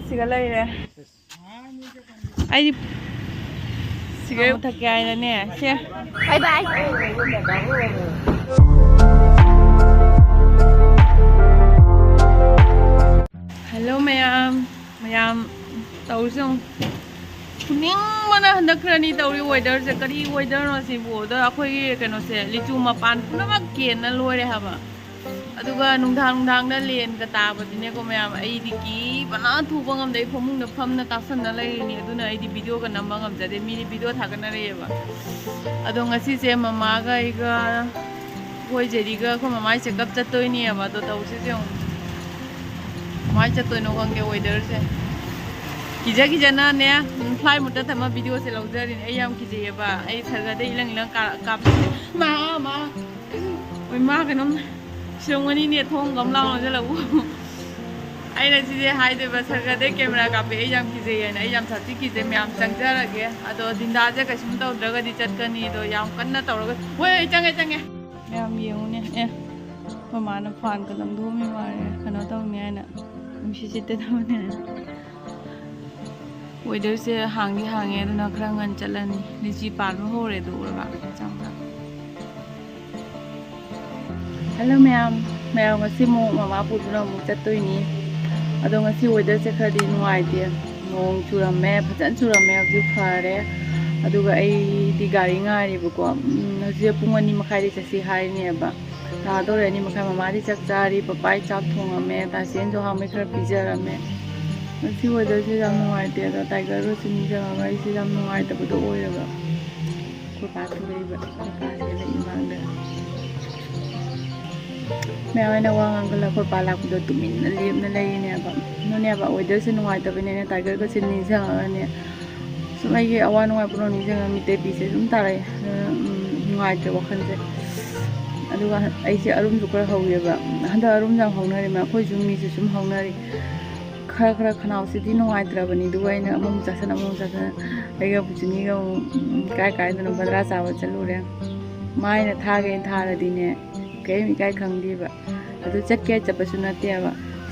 siga leire ai siga thak kai na ne se bye bye hello mayam tawsong kuning mana handak rani tawri weather se kari weather no si bo da akhoi keno se lichu mapan punamak ken na loire haba aduga nungdang da len ka tabadine ko mayam ai di ki bana thu bangam dei phomung da phamna tasan na lai ni aduna ai di video ka namba ngam jade mi video thagana re ba ado ngasi se mama ga iga hoi jeri ga ko mama se kap chatoi ni ba to tawse se mai chatoi no gang ke weather se kija na ne fly mutta thama video se laujari ai yam kije ba ai thaga de ilang ka ma oi ma kanom Shongani ne thong gam lao je la u ai na ji hai de ba sarga de camera ka pe ai yam kije ya ai yam thati kije myam changja ra ge ado dinda je ka sim taw draga di chat kani do yam kanna taw ra hoi change myam yeng ne mama na fan ka nam dhu mi ma kana taw ne na mi si te taw ne weather se hangi na khra ngan chalani ni ji pan ma ho re do ba changga Hello ma'am ngasi mo mama puduna mo chatoi ni ado ngasi weather se khadi nuai de nong churame phajan churame ju phare aduga ai di gari ngari bu ko je pungani makhai ri chasi hai ne ba ta do re ni makhai mama ri chak chari papai chak thongame ta sen jo ha me khra pijarame ngasi weather se jam nuai de da tiger ro sin ja ngai se jam nuai ta bu do oi ra ba ko pa thu re ba ka se le imang da Mẹ na wang ang kala ko pala ko do tumin na liam na lay niya ba no niya ba weather se nuai ta bine ne tiger ko sin ni sang ne sumai ge awan nuai puno ni sang mi te pi se sum ta rai nuai te wakhan se aduga ai se arum ju kar hauye ba handa arum jang haunari ma khoi jum mi se sum haunari khara khanau se di nuai tra bani duai na amum jasan ai ga puchini ga kai na badra sawa chalu re mai na tha ge tha ra di ne Kaya mi kai khangdi ba adu chakya chapasu na te ba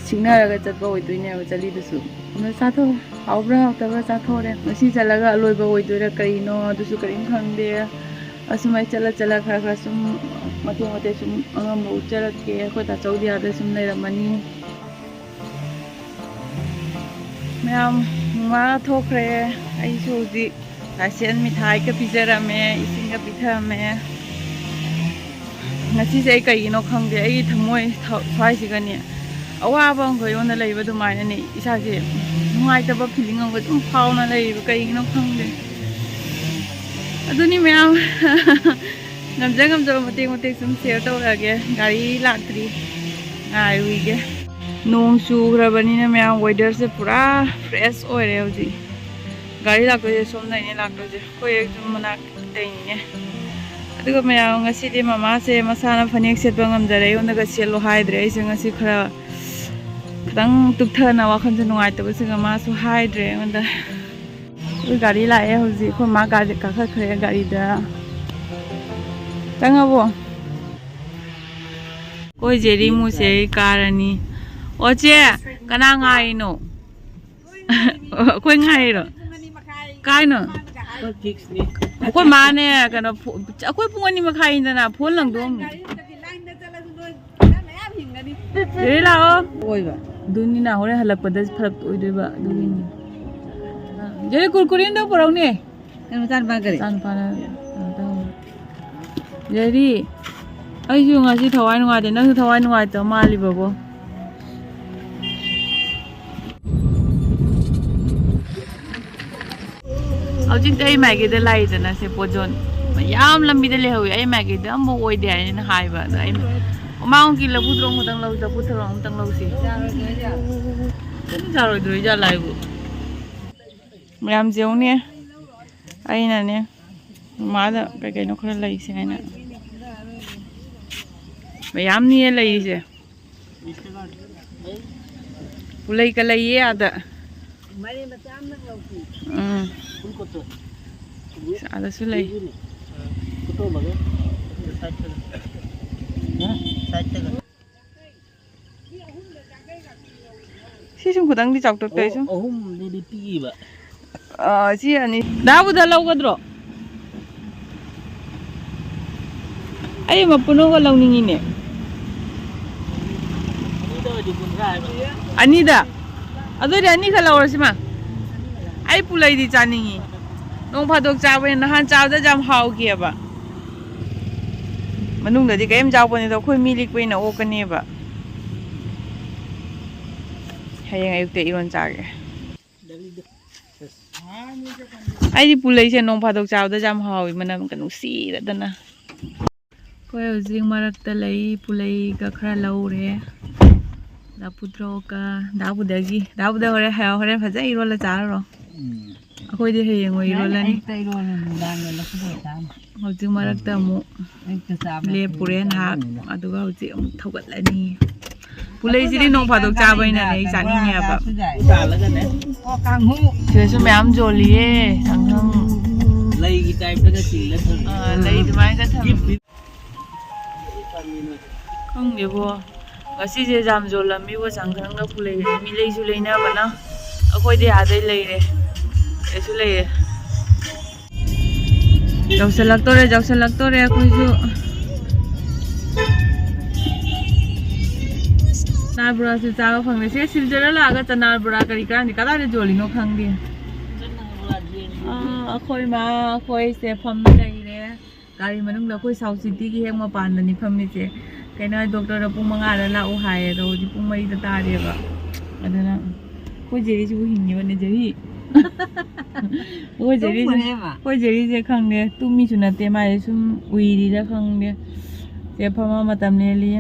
singna raga chatba oidoi ne ba chali dusu na sa tho aubra ta sa tho re masi chalaga aloi ba oidoi ra kai no dusu karim khangde asumai chala khara sum mate sum angam bo chara ke ko ta chaudi ade sum nei ramani ma'am मा थोखरे आई sooji ration मिठाई का पिजरा में इसिंग का पिठा में ngasi se kai no khangde ai thamoi thwai sigani awa bang ko yona leiba du mai ni isa se ngai ta ba feeling ang dum phau na leiba kai no khangde aduni myam ngamja mate sum share to ra ge gari laktri ai wi ge nong su gra bani na myam weather se pura fresh oi re hoji gari lakto je som nai ni lakto je ko ek jum manak dei ne aduga maya ngasi de mama se masana phanek set bangam jare yona ga selo haidre ai se ngasi khara khadang tukthana na wakhan se nuai ta se ma su haidre onda gari la e hoji ko ma gari ka kha khre gari da tangabo koi jeri mu se karani oche kana ngai no koi ngai ro kai no Aku mana kan aku pungan ni makai na phone lang dong. Jadi lah oh. Duni na hore halak padas farak oi doi ba duni. Jadi kurkurin dah porang ni. Kan tan pa kare. Tan pa na. Jadi ai ju ngasi thawai ngai de nang thawai ngai to mali babo. Hojik ai magi de lai jana se pojon yam lambi de le hoy ai magi de ambo oi de ai na hai ba ai maung ki labu drong tang lau da putrong tang lau si jaro doi ja lai bu mayam jeung ne ai na ne ma da kai no khra lai se ai na mayam ni lai se pulai ka lai ya da mari macam nak lau si ada sulai. Betul bagus. Side tengah. Side tengah. ꯁꯨꯝ ꯈꯨꯗꯪꯗꯤ ꯆꯥꯎꯊꯣꯛꯇꯣꯏ ꯁꯨꯝ ꯑꯍꯨꯝꯗꯤ ꯄꯤꯕ ꯁꯤ ꯑꯅꯤ ꯗꯥꯕꯨꯗ ꯂꯧꯒꯗ꯭ꯔꯣ ꯑꯩ ꯃꯄꯨꯅꯣꯒ ꯂꯧꯅꯤꯡꯉꯤꯅꯦ ꯑꯅꯤꯗ ꯑꯗꯨꯏꯗꯤ ꯑꯅꯤꯈꯛ ꯂꯧꯔꯁꯤꯃ ꯑꯩ ꯄꯨꯂꯩꯗꯤ ꯆꯥꯅꯤꯡꯉꯤ ꯅꯣꯡ ꯐꯥꯗꯣꯛ ꯆꯥꯕꯅꯤ ꯅꯍꯥꯟ ꯆꯥꯕꯗ ꯌꯥꯝ ꯍꯥꯎꯈꯤꯑꯕ ꯃꯅꯨꯡꯗꯗꯤ ꯀꯔꯤꯝ ꯆꯥꯎꯕꯅꯤꯗꯣ ꯑꯩꯈꯣꯏ ꯃꯤ ꯂꯤꯛꯄꯩꯅ ꯑꯣꯛꯀꯅꯦꯕ ꯍꯌꯦꯡ ꯑꯌꯨꯛꯇ ꯏꯔꯣꯟ ꯆꯥꯒꯦ ꯑꯩꯗꯤ ꯄꯨꯂꯩꯁꯦ ꯅꯣꯡ ꯐꯥꯗꯣꯛ ꯆꯥꯕꯗ ꯌꯥꯝ ꯍꯥꯎꯋꯤ ꯃꯅꯝꯒ ꯅꯨꯡꯁꯤꯔꯗꯅ ꯑꯩꯈꯣꯏ ꯍꯧꯖꯤꯛ ꯃꯔꯛꯇ ꯂꯩ ꯄꯨꯂꯩꯒ ꯈꯔ ꯂꯧꯔꯦ ꯗꯥꯄꯨꯗ꯭ꯔꯣꯒ ꯗꯥꯕꯨꯗ ꯍꯣꯔꯦꯟ ꯐꯖꯅ ꯏꯔꯣꯜꯂ ꯆꯥꯔꯨꯔꯣ ꯑꯩꯈꯣꯏꯗꯤ ꯍꯌꯦꯡ ꯑꯣꯏ ꯏꯔꯣꯜꯂꯅꯤ ꯍꯧꯖꯤꯛ ꯃꯔꯛꯇ ꯑꯃꯨꯛ ꯂꯦꯞꯄꯨꯔꯦ ꯅꯍꯥꯛ ꯑꯗꯨꯒ ꯍꯧꯖꯤꯛ ꯑꯃꯨꯛ ꯊꯧꯒꯠꯂꯅꯤ ꯄꯨꯂꯩꯁꯤꯗꯤ ꯅꯣꯡ ꯐꯥꯗꯣꯛ ꯆꯥꯕꯩꯅꯅꯦ ꯑꯩ ꯆꯥꯅꯤꯡꯉꯦꯕ ꯁꯤꯗꯁꯨ ꯃꯌꯥꯝ ꯌꯣꯜꯂꯤꯌꯦ ꯁꯪꯈꯪ ꯂꯩꯒꯤ ꯇꯥꯏꯞꯇꯒ ꯆꯤꯜꯂ ꯂꯩ ꯑꯗꯨꯃꯥꯏꯅꯒ ꯊꯝꯃꯤ ꯈꯪꯗꯦꯕꯣ ꯉꯁꯤꯁꯦ ꯌꯥꯝ ꯌꯣꯜꯂꯝꯃꯤꯕ ꯁꯪꯈꯪꯒ ꯄꯨꯂꯩ ꯃꯤꯂꯩꯁꯨ ꯂꯩꯅꯕꯅ ꯑꯩꯈꯣꯏꯗꯤ ꯑꯥꯗꯩ ꯂꯩꯔꯦ ꯀꯩꯁꯨ ꯂꯩꯔꯦ ꯌꯧꯁꯜꯂꯛꯇꯣꯔꯦ ꯑꯩꯈꯣꯏꯁꯨ ꯆꯅꯥ ꯕꯣꯔꯥꯁꯨ ꯆꯥꯕ ꯐꯪꯗꯦ ꯁꯤ ꯁꯤꯜꯆꯔꯗ ꯂꯥꯛꯑꯒ ꯆꯅꯥ ꯕꯣꯔꯥ ꯀꯗꯥꯏꯗ ꯌꯣꯜꯂꯤꯅꯣ ꯈꯪꯗꯦ ꯑꯩꯈꯣꯏ ꯑꯩꯈꯣꯏꯁꯦ ꯐꯝꯅ ꯂꯩꯔꯦ ꯒꯥꯔꯤ ꯃꯅꯨꯡꯗ ꯑꯩꯈꯣꯏ ꯁꯥꯎꯠ ꯁꯤꯇꯤꯒꯤ ꯍꯦꯛ ꯃꯄꯥꯟꯗꯅꯤ ꯐꯝꯃꯤꯁꯦ ꯀꯩꯅꯣ ꯗꯣꯛꯇꯔꯗ ꯄꯨꯡ 5ꯗ ꯂꯥꯛꯎ ꯍꯥꯏꯌꯦ ꯑꯗꯣ ꯍꯧꯖꯤꯛ ꯄꯨꯡ 3ꯗ ꯇꯥꯔꯦꯕ ꯑꯗꯨꯅ ꯑꯩꯈꯣꯏ ꯖꯦꯔꯤꯁꯤꯕꯨ ꯍꯤꯡꯉꯤꯕꯅꯦ ꯖꯦꯔꯤ ꯑꯩꯈꯣꯏ ꯖꯦꯔꯤꯁꯦ ꯈꯪꯗꯦ ꯇꯨꯝꯃꯤꯁꯨ ꯅꯠꯇꯦ ꯃꯥꯁꯦ ꯁꯨꯝ ꯎꯏꯔꯤꯔ ꯈꯪꯗꯦ ꯁꯦ ꯐꯝꯃ ꯃꯇꯝ ꯂꯦꯜꯂꯤ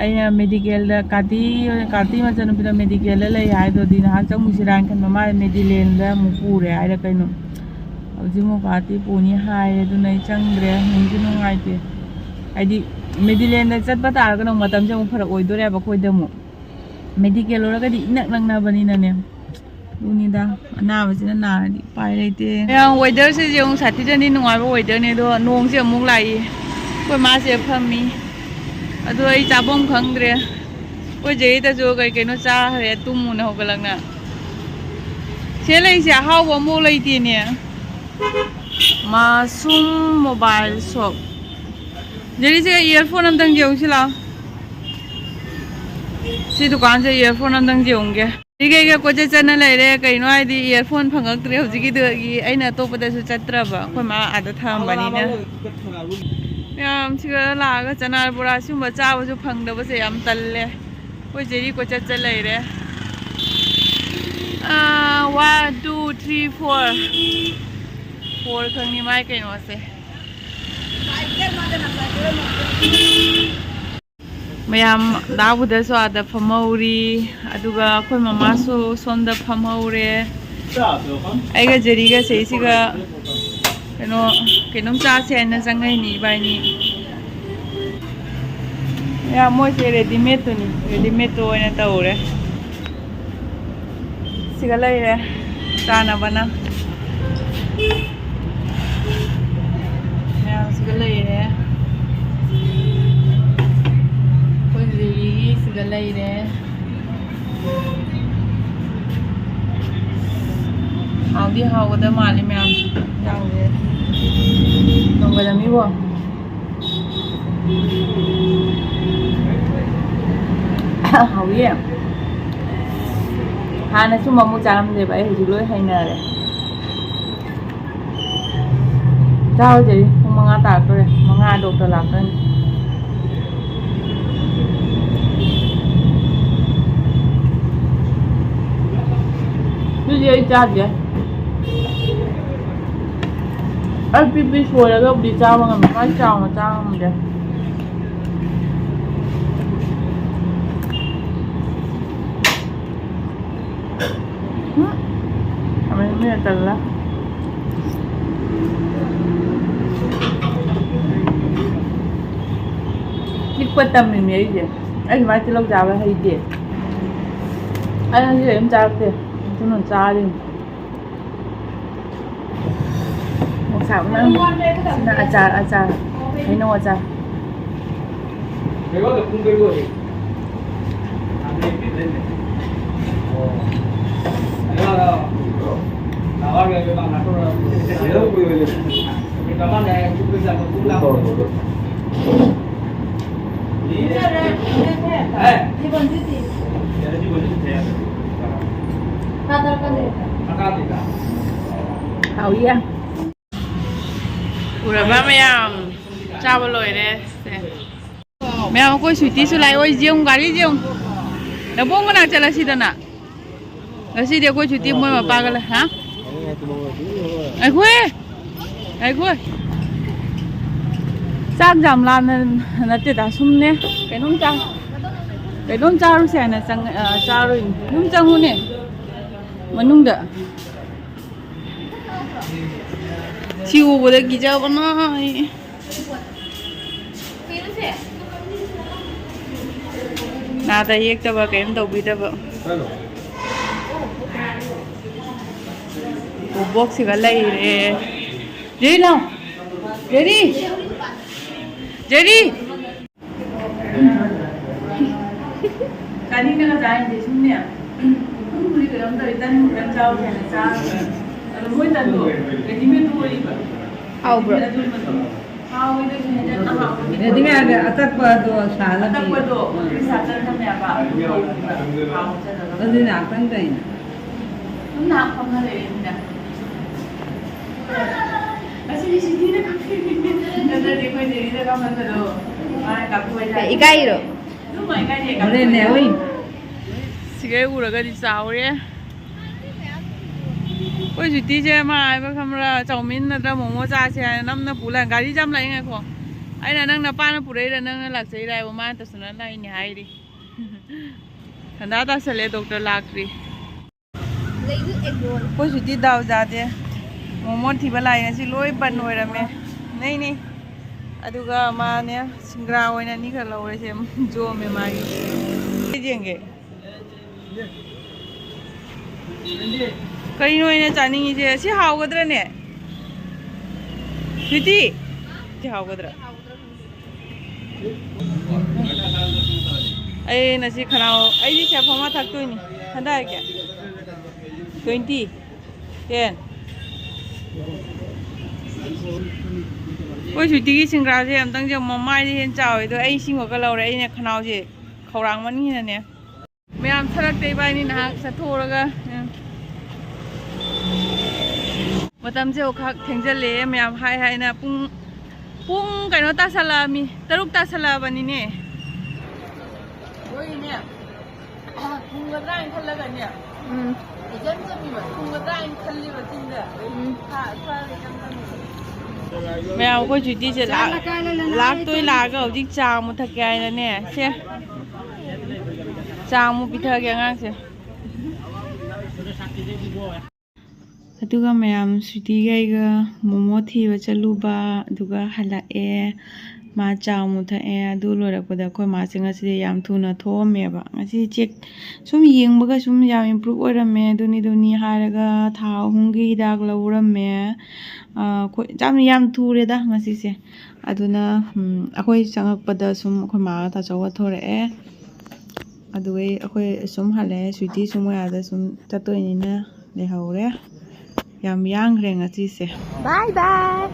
ꯑꯩꯅ ꯃꯦꯗꯤꯀꯦꯜꯗ ꯀꯥꯔꯇꯤ ꯃꯆꯥꯅꯨꯄꯤꯗ ꯃꯦꯗꯤꯀꯦꯜꯗ ꯂꯩ ꯍꯥꯏꯗꯨꯗꯤ ꯅꯍꯥꯛ ꯆꯪꯉꯨꯁꯤꯔꯥꯅ ꯈꯟꯕ ꯃꯥ ꯃꯦꯗꯤꯂꯦꯟꯗ ꯑꯃꯨꯛ ꯄꯨꯔꯦ ꯍꯥꯏꯔ ꯀꯩꯅꯣ ꯍꯧꯖꯤꯛ ꯑꯃꯨꯛ ꯀꯥꯔꯇꯤ ꯄꯨꯅꯤ ꯍꯥꯏꯔꯦ ꯑꯗꯨꯅ ꯑꯩ ꯆꯪꯗ꯭ꯔꯦ ꯅꯨꯡꯁꯨ ꯅꯨꯡꯉꯥꯏꯇꯦ ꯍꯥꯏꯗꯤ ꯃꯦꯗꯤꯂꯦꯟꯗ ꯆꯠꯄ ꯇꯥꯔꯒꯅ ꯃꯇꯝꯁꯦ ꯑꯃꯨꯛ ꯐꯔꯛ ꯑꯣꯏꯗꯣꯔꯦꯕ ꯑꯩꯈꯣꯏꯗ ꯑꯃꯨꯛ ꯃꯦꯗꯤꯀꯦꯜ ꯑꯣꯏꯔꯒꯗꯤ ꯏꯅꯛ ꯅꯛꯅꯕꯅꯤꯅꯅꯦ ꯑꯗꯨꯅꯤꯗ ꯑꯅꯥꯕꯁꯤꯅ ꯅꯥꯔꯗꯤ ꯎꯄꯥꯏ ꯂꯩꯇꯦ ꯋꯦꯗꯔꯁꯦ ꯑꯃꯨꯛ ꯁꯥꯊꯤꯗꯅꯤ ꯅꯨꯡꯉꯥꯏꯕ ꯋꯦꯗꯔꯅꯤ ꯑꯗꯣ ꯅꯣꯡꯁꯦ ꯑꯃꯨꯛ ꯂꯥꯛꯏ ꯑꯩꯈꯣꯏ ꯃꯥꯁꯦ ꯐꯝꯃꯤ ꯑꯗꯣ ꯑꯩ ꯆꯥꯐꯝ ꯈꯪꯗ꯭ꯔꯦ ꯑꯩꯈꯣꯏ ꯖꯦꯔꯤꯗꯁꯨ ꯀꯩꯅꯣ ꯆꯥꯈ꯭ꯔꯦ ꯇꯨꯝꯃꯨꯅ ꯍꯧꯒꯠꯂꯛꯅ ꯁꯤ ꯂꯩꯁꯦ ꯑꯍꯥꯎꯕ ꯑꯃꯐꯥꯎ ꯂꯩꯇꯦꯅꯦ ꯃꯥꯁꯨꯝ ꯃꯣꯕꯥꯏꯜ ꯁꯣꯞ ꯖꯦꯔꯤꯁꯦ ꯏꯌꯥꯔꯐꯣꯟ ꯑꯝꯇꯪ ꯌꯦꯡꯉꯨꯁꯤ ꯂꯥꯛꯑꯣ ꯁꯤ ꯗꯨꯀꯥꯟꯁꯦ ꯏꯌꯥꯔꯐꯣꯟ ꯑꯝꯇꯪ ꯌꯦꯡꯉꯨꯒꯦ ꯁꯤꯒꯩꯒ ꯀꯣꯏꯆꯠ ꯆꯠꯅ ꯂꯩꯔꯦ ꯀꯩꯅꯣ ꯍꯥꯏꯗꯤ ꯏꯌꯥꯔꯐꯣꯟ ꯐꯪꯉꯛꯇ꯭ꯔꯦ ꯍꯧꯖꯤꯛꯀꯤꯗꯨꯒꯤ ꯑꯩꯅ ꯑꯇꯣꯞꯄꯗꯁꯨ ꯆꯠꯇ꯭ꯔꯕ ꯑꯩꯈꯣꯏ ꯃꯥ ꯑꯥꯗ ꯊꯝꯕꯅꯤꯅ ꯃꯌꯥꯝꯁꯤꯒ ꯂꯥꯛꯑꯒ ꯆꯅꯥ ꯕꯣꯔꯥ ꯁꯤꯒꯨꯝꯕ ꯆꯥꯕꯁꯨ ꯐꯪꯗꯕꯁꯦ ꯌꯥꯝ ꯇꯜꯂꯦ ꯑꯩꯈꯣই ꯖꯦꯔꯤ ꯀꯣꯏꯆꯠ ꯆꯠ ꯂꯩꯔꯦ 1 2 3 4 ꯈꯪꯅꯤ ꯃꯥꯏ ꯀꯩꯅꯣꯁꯦ ꯃꯌꯥꯝ ꯗꯥꯕꯨꯗꯁꯨ ꯑꯥꯗ ꯐꯝꯍꯧꯔꯤ ꯑꯗꯨꯒ ꯑꯩꯈꯣꯏ ꯃꯃꯥꯁꯨ ꯁꯣꯝꯗ ꯐꯝꯍꯧꯔꯦ ꯑꯩꯒ ꯖꯦꯔꯤꯒꯁꯦ ꯁꯤꯒ ꯀꯩꯅꯣꯝ ꯆꯥꯁꯦ ꯍꯥꯏꯅ ꯆꯪꯉꯛꯏꯅꯤ 이바ꯏꯅꯤ ꯌꯥ ꯃꯣꯏꯁꯦ ꯔꯦꯗꯤꯃꯦꯗꯇꯣ ꯑꯣꯏꯅ ꯇꯧꯔꯦ ꯁꯤꯒ ꯂꯩꯔꯦ ꯆꯥꯅꯕꯅ ꯃꯌꯥꯝꯁꯤꯒ ꯂꯩꯔꯦ ꯑꯩꯈꯣꯏ ꯖꯦꯔꯤꯒꯤ ꯁꯤꯒ ꯂꯩꯔꯦ ꯍꯥꯎꯗꯤ ꯍꯥꯎꯒꯗꯕ ꯃꯥꯜꯂꯤ ꯃꯌꯥꯝ ꯌꯥꯎꯔꯦ ꯅꯣꯡꯒꯗꯃꯤꯕꯣ ꯍꯥꯎꯌꯦ ꯍꯥꯟꯅ ꯁꯨꯝ ꯑꯃꯨꯛ ꯆꯥꯔꯝꯗꯦꯕ ꯑꯩ ꯍꯧꯖꯤꯛ ꯂꯣꯏ ꯍꯩꯅꯔꯦ ꯆꯥꯎꯖꯔꯤ ꯄꯨꯡ 5 ꯇꯥꯔꯛꯇꯣꯔꯦ 5 ꯗꯣꯛꯇꯔ ꯂꯥꯛꯇꯣꯏꯅꯤ ꯁꯤꯗꯤ ꯑꯩ ꯆꯥꯗꯦ ꯑꯩ ꯄꯤꯄꯤ ꯁꯣꯏꯔꯒꯕꯨꯗꯤ ꯆꯥꯕ ꯉꯝꯃꯦ ꯃꯥꯏ ꯆꯥꯎꯅ ꯆꯥꯕ ꯉꯝꯗꯦ Mira, tala. Chích tâm mình nghĩ gì? Anh mai chỉ lâu già phải hay gì? Anh như em cha kìa, chúng nó cha đi. Một sảo nữa, xin acar, thấy nó acar. 好呀。Uraba mayam chawal loy re mayam koi suti sulai oi jiung gari jiung na bong mana chala sidana ngasi dia koi suti moi ma pagal ha ai khoi sang jam lan na te da sumne kainom cha ru se na sang cha ru num chang hu ne manung da siu bo de gi ja ba na na ta yek ta ba kem tau bi ta ba ko box si ga lai re je lao Jerry kani na ga je sumne kun puri ga dam da itan ran chao ne cha alo moi tan do ke dime tu ri ba au bro au ide ne ja na ha Jadi me ada atak pada salah tak ni. ba do ri sa tan na me ba au cha da Jadi nak kan kain. na kham na le na asli si di na ka na da de ko de ri da ka ma da do ai ka ko ai Ikai ro. lu mai ka de ka Ada ni oi. Sige ura ga di sao re oi su ti je ma ai ba kamera chao min na da mo mo cha che nam na pu la gari jam lai ngai ko ai na nang na pa na pu re da nang na lak sei dai ma ta sunan lai ni hai ri thanda ta sale doctor lak ri oi su ti dau ja de mo mo thi ba lai na si loi ban hoi ra me nei nei aduga ma ne singra oi na ni kha lo re se jo me ma ri jenge kari no ina chani je si haw gadra ne Siti si haw gadra ai na si khanao ai di cha phama thak tu ni thanda hai kya 20 10 koi Siti gi singra je am tang je mamai ji hen chaw do ai sing ko lo re ai ne khanao je khaurang man ni na ne mayam sarak tei bai ni na sa thoraga matam je okhak thengjale mayam hai na pung kaino ta sala mi taruk ta sala bani ne oi ne pung ga ran khalla ga ne ejan je mi ba pung ga ran khalli ba tinda ha sa le kam tam mayam ko chuti je lak toi la ga hojik chang mu thak kai na ne se chang mu pi thak yang se aduga mayam suti gaiga momo thiba chaluba aduga halae ma chamu tha e adu lorakpada khoi ma singa si yam thuna thome ba ngasi check sum yengbaga sum yam improve orame duni haraga tha hungi dak lawrame khoi yam thure da ngasi se aduna akhoi changakpada sum khoi ma ta chawa thore e aduwe akhoi sum hale suti sum ya da sum tatoi na le haure yam yang reng ati se bye bye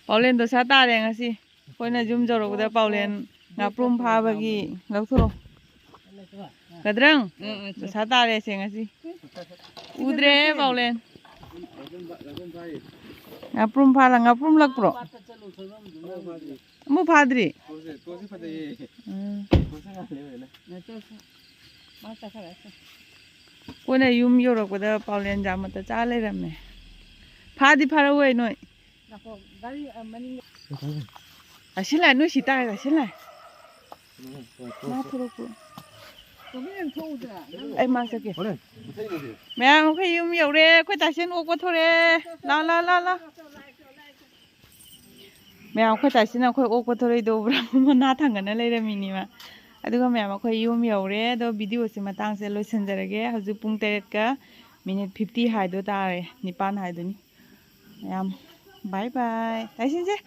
Paulen to sa ta re ngasi koina jum joro da Paulen ngaprum pha bagi lauthuro kadrang to sa ta re se ngasi udre Paulen ngaprum pha la ngaprum lak pro mu phadri koina yum yoro ko da Paulen jam ta cha le ram ne phadi phara wei noi asilai noi sita ga asilai ma thuro ko ai ma sa ke mẹ khoi yum yo re khoi ta sen ok thore la mẹ khoi ta sen khoi ok thore do bra ma na thang na le rami ni ma aduga mẹ khoi yum yo re do video si matang se loisan jarage haju pung 3 ka minute 50 hai do tare nipan hai do ni mẹ bye bye tai sin je